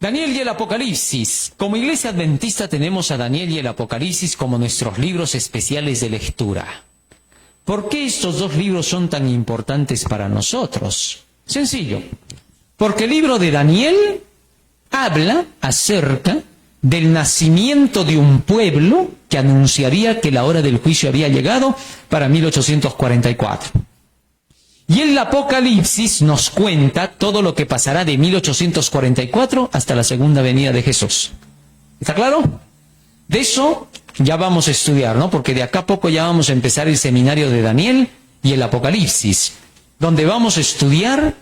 Daniel y el Apocalipsis. Como iglesia adventista tenemos a Daniel y el Apocalipsis como nuestros libros especiales de lectura. ¿Por qué estos dos libros son tan importantes para nosotros? Sencillo. Porque el libro de Daniel habla acerca del nacimiento de un pueblo que anunciaría que la hora del juicio había llegado para 1844. Y el Apocalipsis nos cuenta todo lo que pasará de 1844 hasta la segunda venida de Jesús. ¿Está claro? De eso ya vamos a estudiar, ¿no? Porque de acá a poco ya vamos a empezar el seminario de Daniel y el Apocalipsis, donde vamos a estudiar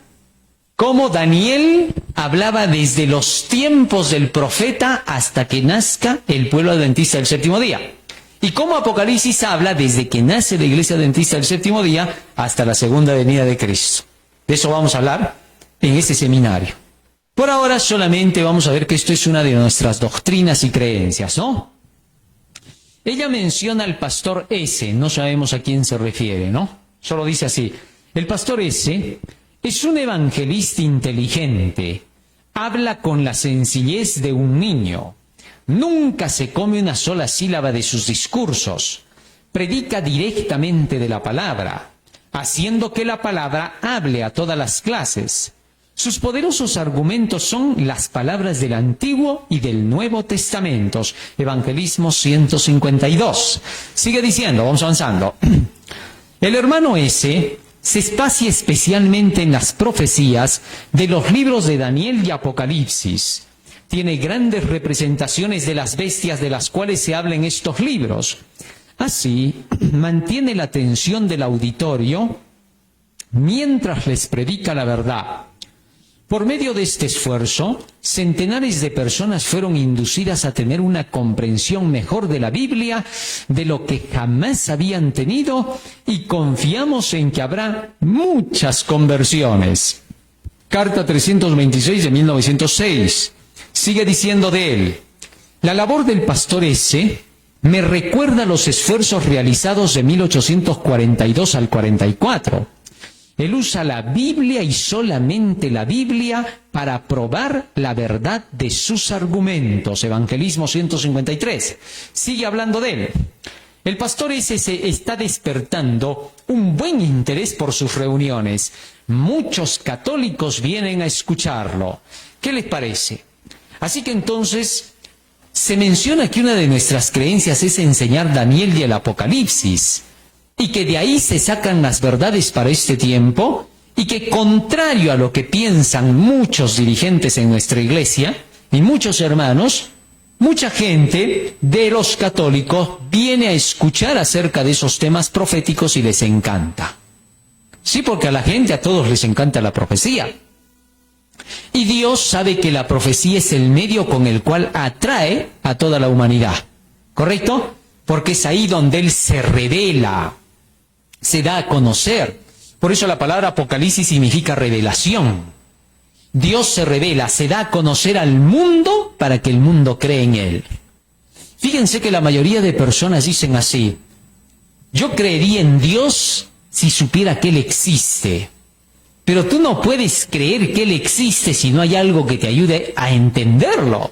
cómo Daniel hablaba desde los tiempos del profeta hasta que nazca el pueblo adventista del séptimo día. Y cómo Apocalipsis habla desde que nace la iglesia adventista del séptimo día hasta la segunda venida de Cristo. De eso vamos a hablar en este seminario. Por ahora solamente vamos a ver que esto es una de nuestras doctrinas y creencias, ¿no? Ella menciona al pastor S, no sabemos a quién se refiere, ¿no? Solo dice así: el pastor S es un evangelista inteligente, habla con la sencillez de un niño, nunca se come una sola sílaba de sus discursos, predica directamente de la palabra, haciendo que la palabra hable a todas las clases. Sus poderosos argumentos son las palabras del Antiguo y del Nuevo Testamentos. Evangelismo 152. Sigue diciendo, vamos avanzando. El hermano S se espacia especialmente en las profecías de los libros de Daniel y Apocalipsis. Tiene grandes representaciones de las bestias de las cuales se habla en estos libros. Así, mantiene la atención del auditorio mientras les predica la verdad. Por medio de este esfuerzo, centenares de personas fueron inducidas a tener una comprensión mejor de la Biblia de lo que jamás habían tenido, y confiamos en que habrá muchas conversiones. Carta 326 de 1906. Sigue diciendo de él: la labor del pastor S me recuerda los esfuerzos realizados de 1842 al 44. Él usa la Biblia y solamente la Biblia para probar la verdad de sus argumentos. Evangelismo 153. Sigue hablando de él. El pastor ese se está despertando un buen interés por sus reuniones. Muchos católicos vienen a escucharlo. ¿Qué les parece? Así que entonces se menciona que una de nuestras creencias es enseñar Daniel y el Apocalipsis, y que de ahí se sacan las verdades para este tiempo, y que, contrario a lo que piensan muchos dirigentes en nuestra iglesia y muchos hermanos, mucha gente de los católicos viene a escuchar acerca de esos temas proféticos y les encanta. Sí, porque a la gente, a todos les encanta la profecía. Y Dios sabe que la profecía es el medio con el cual atrae a toda la humanidad. ¿Correcto? Porque es ahí donde Él se revela, se da a conocer. Por eso la palabra Apocalipsis significa revelación. Dios se revela, se da a conocer al mundo para que el mundo cree en Él. Fíjense que la mayoría de personas dicen así: yo creería en Dios si supiera que Él existe. Pero tú no puedes creer que Él existe si no hay algo que te ayude a entenderlo.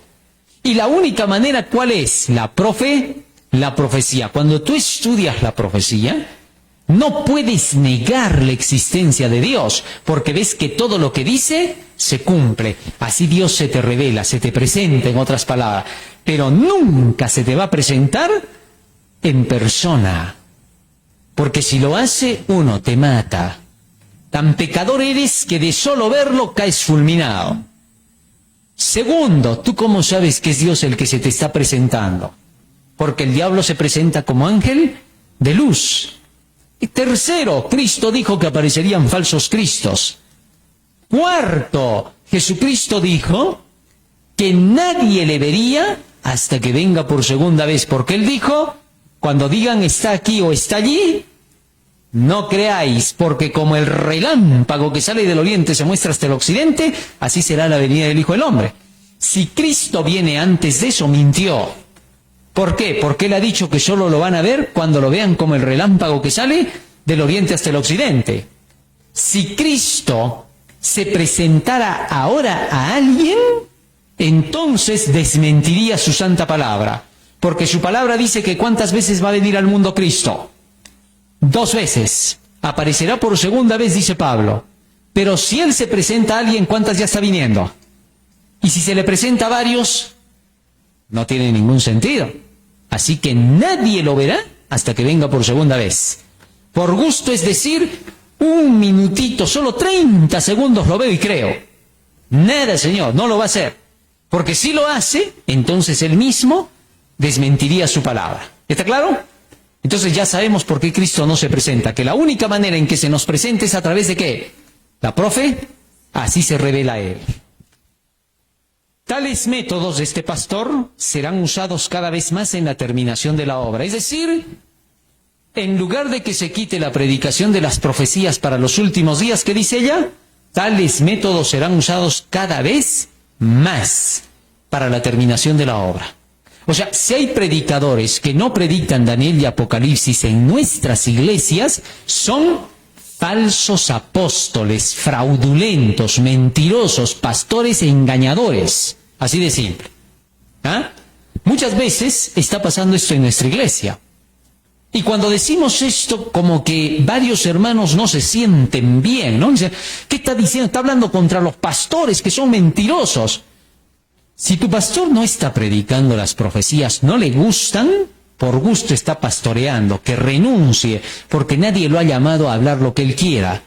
Y la única manera, ¿cuál es? La profecía. Cuando tú estudias la profecía, no puedes negar la existencia de Dios, porque ves que todo lo que dice se cumple. Así Dios se te revela, se te presenta, en otras palabras. Pero nunca se te va a presentar en persona. Porque si lo hace, uno, te mata. Tan pecador eres que de solo verlo caes fulminado. Segundo, ¿tú cómo sabes que es Dios el que se te está presentando? Porque el diablo se presenta como ángel de luz. Y tercero, Cristo dijo que aparecerían falsos cristos. Cuarto, Jesucristo dijo que nadie le vería hasta que venga por segunda vez, porque Él dijo: cuando digan está aquí o está allí, no creáis, porque como el relámpago que sale del oriente se muestra hasta el occidente, así será la venida del Hijo del Hombre. Si Cristo viene antes de eso, mintió. ¿Por qué? Porque Él ha dicho que solo lo van a ver cuando lo vean como el relámpago que sale del oriente hasta el occidente. Si Cristo se presentara ahora a alguien, entonces desmentiría su santa palabra. Porque su palabra dice que ¿cuántas veces va a venir al mundo Cristo? 2 veces. Aparecerá por segunda vez, dice Pablo. Pero si él se presenta a alguien, ¿cuántas ya está viniendo? Y si se le presenta a varios, no tiene ningún sentido. Así que nadie lo verá hasta que venga por segunda vez. Por gusto, es decir, un minutito, solo 30 segundos lo veo y creo. Nada, Señor, no lo va a hacer. Porque si lo hace, entonces él mismo desmentiría su palabra. ¿Está claro? Entonces ya sabemos por qué Cristo no se presenta. Que la única manera en que se nos presenta es a través de ¿qué? La profe, así se revela a él. Tales métodos de este pastor serán usados cada vez más en la terminación de la obra. Es decir, en lugar de que se quite la predicación de las profecías para los últimos días, ¿qué dice ella? Tales métodos serán usados cada vez más para la terminación de la obra. O sea, si hay predicadores que no predican Daniel y Apocalipsis en nuestras iglesias, son falsos apóstoles, fraudulentos, mentirosos, pastores e engañadores. Así de simple. ¿Ah? Muchas veces está pasando esto en nuestra iglesia. Y cuando decimos esto, como que varios hermanos no se sienten bien, ¿no? Dicen, ¿qué está diciendo? Está hablando contra los pastores que son mentirosos. Si tu pastor no está predicando las profecías, no le gustan, por gusto está pastoreando, que renuncie, porque nadie lo ha llamado a hablar lo que él quiera.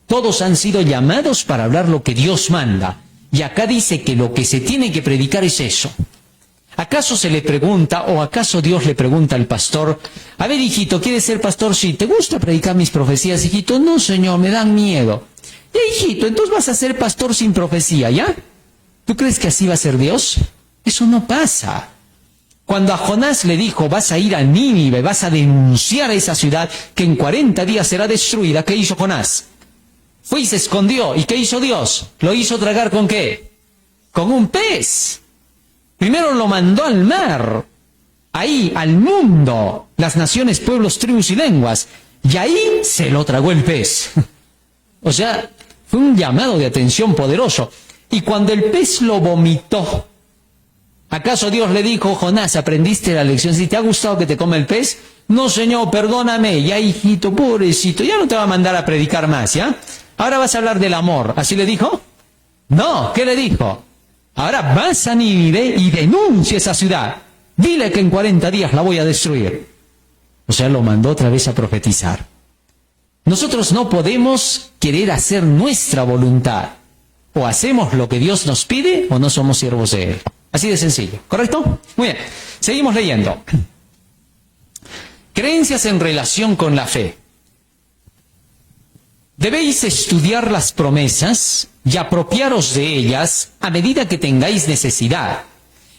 Todos han sido llamados para hablar lo que Dios manda. Y acá dice que lo que se tiene que predicar es eso. ¿Acaso se le pregunta, o acaso Dios le pregunta al pastor, a ver, hijito, ¿quieres ser pastor? Sí. ¿Te gusta predicar mis profecías, hijito? No, Señor, me dan miedo. Ya, hijito, entonces vas a ser pastor sin profecía, ¿ya? ¿Tú crees que así va a ser Dios? Eso no pasa. Cuando a Jonás le dijo, vas a ir a Nínive, vas a denunciar a esa ciudad que en 40 días será destruida, ¿qué hizo Jonás? Fue y se escondió. ¿Y qué hizo Dios? ¿Lo hizo tragar con qué? Con un pez. Primero lo mandó al mar, ahí, al mundo, las naciones, pueblos, tribus y lenguas, y ahí se lo tragó el pez. O sea, fue un llamado de atención poderoso. Y cuando el pez lo vomitó, ¿acaso Dios le dijo, Jonás, aprendiste la lección? ¿Si te ha gustado que te coma el pez? No, Señor, perdóname. Ya, hijito, pobrecito, ya no te va a mandar a predicar más, ¿ya? Ahora vas a hablar del amor. ¿Así le dijo? No, ¿qué le dijo? Ahora vas a Nínive y denuncia esa ciudad. Dile que en 40 días la voy a destruir. O sea, lo mandó otra vez a profetizar. Nosotros no podemos querer hacer nuestra voluntad. O hacemos lo que Dios nos pide o no somos siervos de Él. Así de sencillo. ¿Correcto? Muy bien. Seguimos leyendo. Creencias en relación con la fe. Debéis estudiar las promesas y apropiaros de ellas a medida que tengáis necesidad.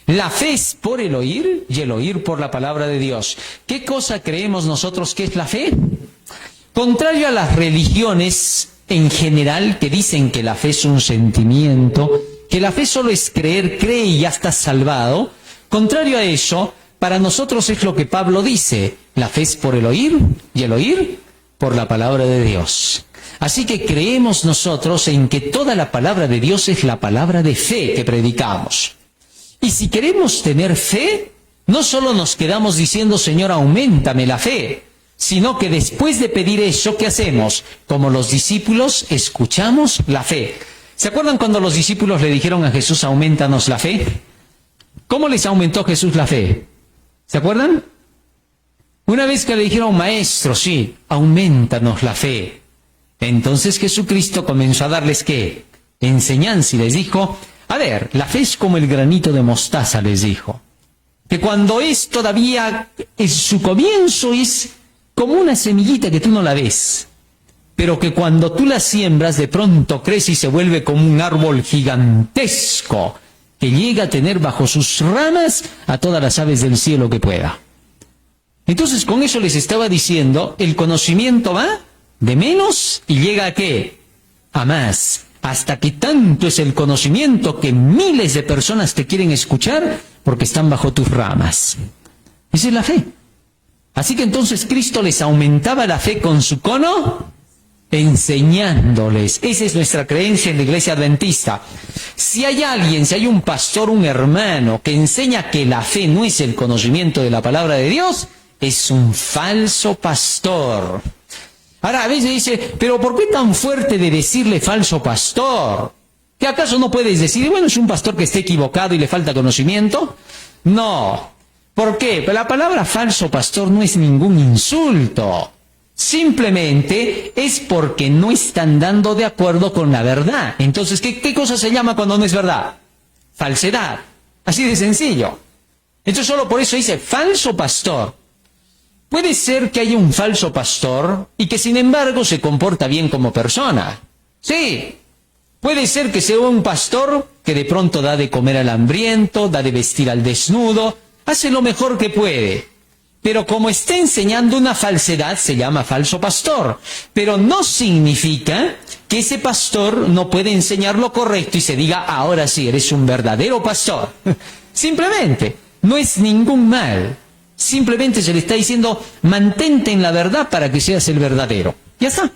La fe es por el oír y el oír por la palabra de Dios. ¿Qué cosa creemos nosotros que es la fe? Contrario a las religiones en general que dicen que la fe es un sentimiento, que la fe solo es creer, cree y ya estás salvado, contrario a eso, para nosotros es lo que Pablo dice, la fe es por el oír y el oír por la palabra de Dios. Así que creemos nosotros en que toda la palabra de Dios es la palabra de fe que predicamos. Y si queremos tener fe, no solo nos quedamos diciendo, Señor, auméntame la fe, sino que después de pedir eso, ¿qué hacemos? Como los discípulos, escuchamos la fe. ¿Se acuerdan cuando los discípulos le dijeron a Jesús, aumentanos la fe? ¿Cómo les aumentó Jesús la fe? ¿Se acuerdan? Una vez que le dijeron, maestro, sí, aumentanos la fe. Entonces Jesucristo comenzó a darles, ¿qué? Enseñanza, y les dijo, a ver, la fe es como el granito de mostaza, les dijo. Que cuando es todavía, en su comienzo es como una semillita que tú no la ves. Pero que cuando tú la siembras, de pronto crece y se vuelve como un árbol gigantesco, que llega a tener bajo sus ramas a todas las aves del cielo que pueda. Entonces con eso les estaba diciendo, el conocimiento va de menos y llega a ¿qué? A más. Hasta que tanto es el conocimiento que miles de personas te quieren escuchar porque están bajo tus ramas. Esa es la fe. Así que entonces Cristo les aumentaba la fe con su cono, enseñándoles. Esa es nuestra creencia en la iglesia adventista. Si hay alguien, si hay un pastor, un hermano que enseña que la fe no es el conocimiento de la palabra de Dios, es un falso pastor. Ahora, a veces dice, pero ¿por qué tan fuerte de decirle falso pastor? ¿Que acaso no puedes decir, bueno, es un pastor que esté equivocado y le falta conocimiento? No. ¿Por qué? Pues la palabra falso pastor no es ningún insulto. Simplemente es porque no están dando de acuerdo con la verdad. Entonces, ¿qué cosa se llama cuando no es verdad? Falsedad. Así de sencillo. Entonces, solo por eso dice falso pastor. Puede ser que haya un falso pastor y que sin embargo se comporta bien como persona. Sí. Puede ser que sea un pastor que de pronto da de comer al hambriento, da de vestir al desnudo, hace lo mejor que puede. Pero como está enseñando una falsedad, se llama falso pastor. Pero no significa que ese pastor no puede enseñar lo correcto y se diga, ahora sí, eres un verdadero pastor. Simplemente, no es ningún mal. Simplemente se le está diciendo, mantente en la verdad para que seas el verdadero. Ya está.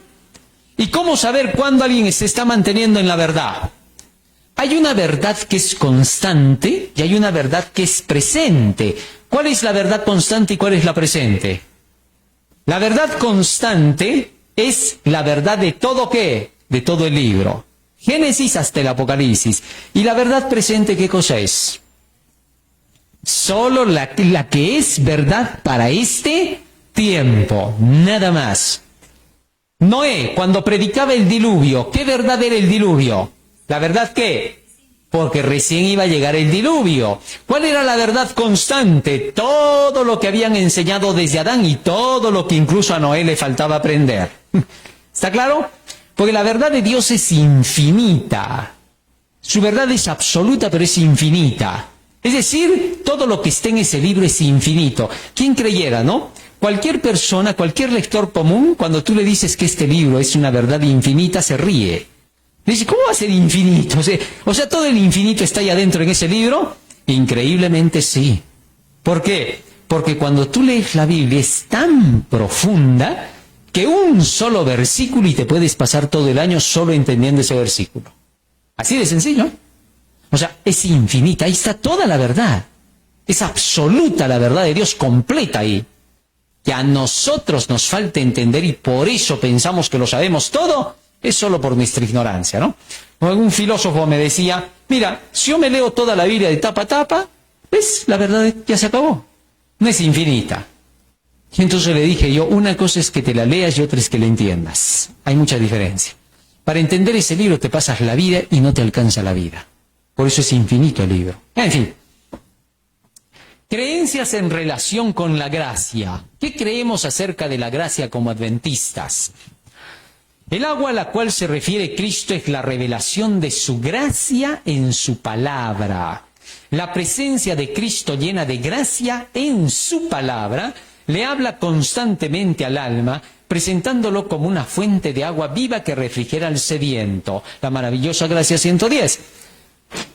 ¿Y cómo saber cuándo alguien se está manteniendo en la verdad? Hay una verdad que es constante y hay una verdad que es presente. ¿Cuál es la verdad constante y cuál es la presente? La verdad constante es la verdad de todo ¿qué? De todo el libro. Génesis hasta el Apocalipsis. ¿Y la verdad presente qué cosa es? Solo la que es verdad para este tiempo, nada más. Noé, cuando predicaba el diluvio, ¿qué verdad era el diluvio? ¿La verdad qué? Porque recién iba a llegar el diluvio. ¿Cuál era la verdad constante? Todo lo que habían enseñado desde Adán y todo lo que incluso a Noé le faltaba aprender. ¿Está claro? Porque la verdad de Dios es infinita. Su verdad es absoluta, pero es infinita. Es decir, todo lo que está en ese libro es infinito. ¿Quién creyera, no? Cualquier persona, cualquier lector común, cuando tú le dices que este libro es una verdad infinita, se ríe. Dice, ¿cómo va a ser infinito? O sea, ¿todo el infinito está ahí adentro en ese libro? Increíblemente sí. ¿Por qué? Porque cuando tú lees la Biblia es tan profunda que un solo versículo y te puedes pasar todo el año solo entendiendo ese versículo. Así de sencillo, ¿eh? O sea, es infinita, ahí está toda la verdad. Es absoluta la verdad de Dios, completa ahí. Que a nosotros nos falta entender y por eso pensamos que lo sabemos todo, es solo por nuestra ignorancia, ¿no? Un filósofo me decía, mira, si yo me leo toda la Biblia de tapa a tapa, ¿ves? La verdad ya se acabó. No es infinita. Y entonces le dije yo, una cosa es que te la leas y otra es que la entiendas. Hay mucha diferencia. Para entender ese libro te pasas la vida y no te alcanza la vida. Por eso es infinito el libro. En fin. Creencias en relación con la gracia. ¿Qué creemos acerca de la gracia como adventistas? El agua a la cual se refiere Cristo es la revelación de su gracia en su palabra. La presencia de Cristo llena de gracia en su palabra le habla constantemente al alma, presentándolo como una fuente de agua viva que refrigera al sediento. La maravillosa gracia 110.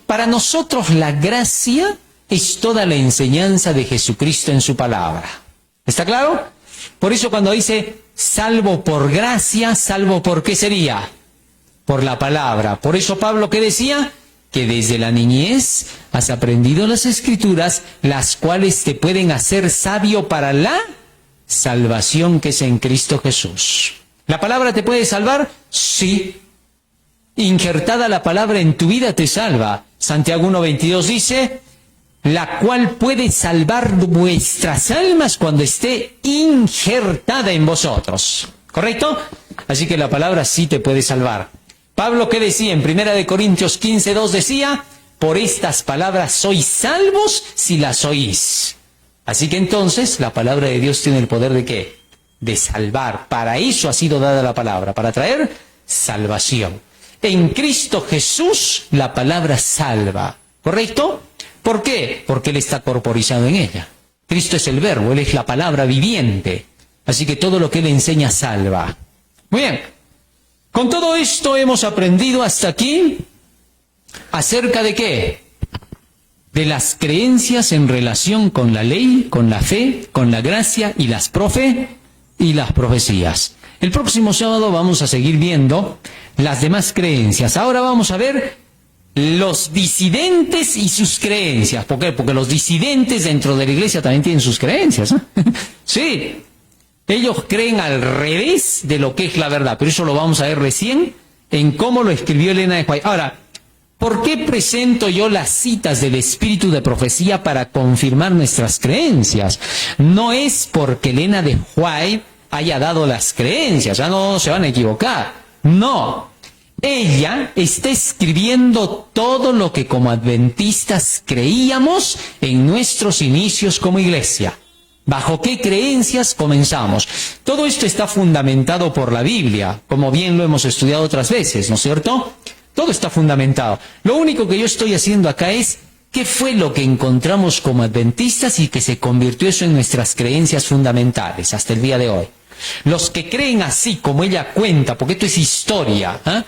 Para nosotros la gracia es toda la enseñanza de Jesucristo en su palabra. ¿Está claro? Por eso cuando dice, salvo por gracia, salvo por ¿qué sería? Por la palabra. Por eso Pablo, ¿qué decía? Que desde la niñez has aprendido las Escrituras, las cuales te pueden hacer sabio para la salvación que es en Cristo Jesús. ¿La palabra te puede salvar? Sí. Injertada la palabra en tu vida te salva. Santiago 1:22 dice, la cual puede salvar vuestras almas cuando esté injertada en vosotros. ¿Correcto? Así que la palabra sí te puede salvar. Pablo, ¿qué decía? En 1 Corintios 15:2 decía, por estas palabras sois salvos si las oís. Así que entonces la palabra de Dios tiene el poder ¿de qué? De salvar. Para eso ha sido dada la palabra, para traer salvación. En Cristo Jesús la palabra salva. ¿Correcto? ¿Por qué? Porque Él está corporizado en ella. Cristo es el verbo, Él es la palabra viviente. Así que todo lo que Él enseña salva. Muy bien. Con todo esto hemos aprendido hasta aquí acerca de ¿qué? De las creencias en relación con la ley, con la fe, con la gracia y las profecías. El próximo sábado vamos a seguir viendo las demás creencias. Ahora vamos a ver los disidentes y sus creencias. ¿Por qué? Porque los disidentes dentro de la iglesia también tienen sus creencias, ¿eh? Sí. Ellos creen al revés de lo que es la verdad, pero eso lo vamos a ver recién en cómo lo escribió Elena de White. Ahora, ¿por qué presento yo las citas del espíritu de profecía para confirmar nuestras creencias? No es porque Elena de White haya dado las creencias, ya no se van a equivocar. No, ella está escribiendo todo lo que como adventistas creíamos en nuestros inicios como iglesia. ¿Bajo qué creencias comenzamos? Todo esto está fundamentado por la Biblia, como bien lo hemos estudiado otras veces, ¿no es cierto? Todo está fundamentado. Lo único que yo estoy haciendo acá es qué fue lo que encontramos como adventistas y que se convirtió eso en nuestras creencias fundamentales hasta el día de hoy. Los que creen así como ella cuenta, porque esto es historia, ¿eh?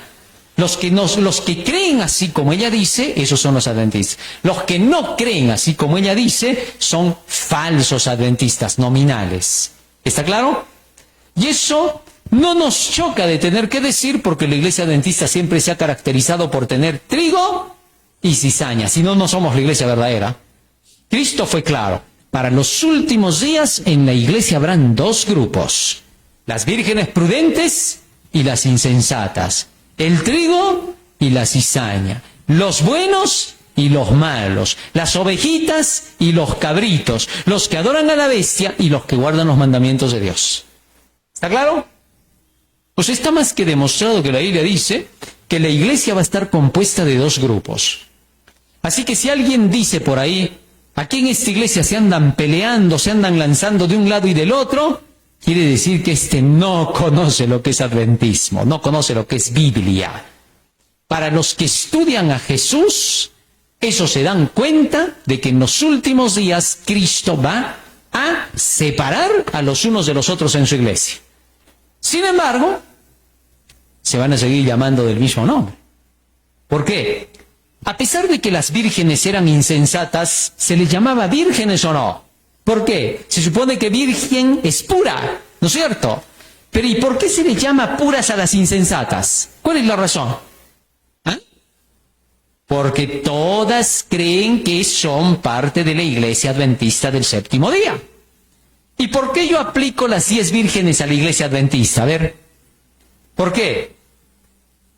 Los que creen así como ella dice, esos son los adventistas. Los que no creen así como ella dice, son falsos adventistas, nominales. ¿Está claro? Y eso no nos choca de tener que decir, porque la iglesia adventista siempre se ha caracterizado por tener trigo y cizaña. Si no, no somos la iglesia verdadera. Cristo fue claro. Para los últimos días en la iglesia habrán dos grupos: las vírgenes prudentes y las insensatas. El trigo y la cizaña, los buenos y los malos, las ovejitas y los cabritos, los que adoran a la bestia y los que guardan los mandamientos de Dios. ¿Está claro? Pues está más que demostrado que la Biblia dice que la iglesia va a estar compuesta de dos grupos. Así que si alguien dice por ahí, aquí en esta iglesia se andan peleando, se andan lanzando de un lado y del otro, quiere decir que este no conoce lo que es adventismo, no conoce lo que es Biblia. Para los que estudian a Jesús, esos se dan cuenta de que en los últimos días Cristo va a separar a los unos de los otros en su iglesia. Sin embargo, se van a seguir llamando del mismo nombre. ¿Por qué? A pesar de que las vírgenes eran insensatas, ¿se les llamaba vírgenes o no? ¿Por qué? Se supone que virgen es pura, ¿no es cierto? Pero ¿y por qué se les llama puras a las insensatas? ¿Cuál es la razón? ¿Ah? Porque todas creen que son parte de la iglesia adventista del séptimo día. ¿Y por qué yo aplico las 10 vírgenes a la iglesia adventista? A ver, ¿por qué?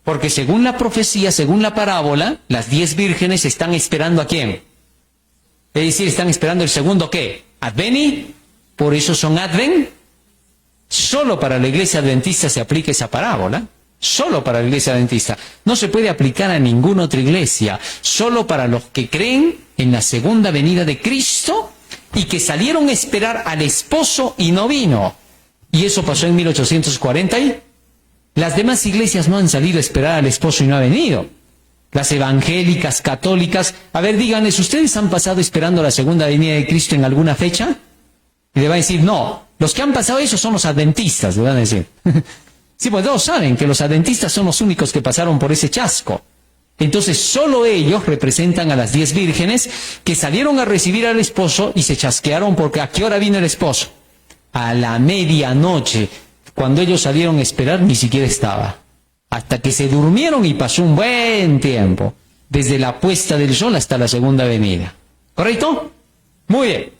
Porque según la profecía, según la parábola, las 10 vírgenes están esperando ¿a quién? Es decir, están esperando el segundo ¿qué? Adveni, por eso son Advent. Solo para la iglesia adventista se aplica esa parábola. Solo para la iglesia adventista. No se puede aplicar a ninguna otra iglesia. Solo para los que creen en la segunda venida de Cristo y que salieron a esperar al esposo y no vino. Y eso pasó en 1840 y las demás iglesias no han salido a esperar al esposo y no ha venido. Las evangélicas, católicas, a ver, díganles, ¿ustedes han pasado esperando la segunda venida de Cristo en alguna fecha? Y le van a decir, no, los que han pasado eso son los adventistas, le van a decir. Sí, pues todos saben que los adventistas son los únicos que pasaron por ese chasco. Entonces, solo ellos representan a las 10 vírgenes que salieron a recibir al esposo y se chasquearon porque ¿a qué hora vino el esposo? A la medianoche. Cuando ellos salieron a esperar, ni siquiera estaba. Hasta que se durmieron y pasó un buen tiempo, desde la puesta del sol hasta la segunda venida. ¿Correcto? Muy bien.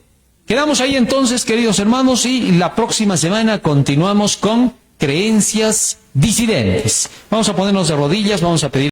Quedamos ahí entonces, queridos hermanos, y la próxima semana continuamos con creencias disidentes. Vamos a ponernos de rodillas, vamos a pedir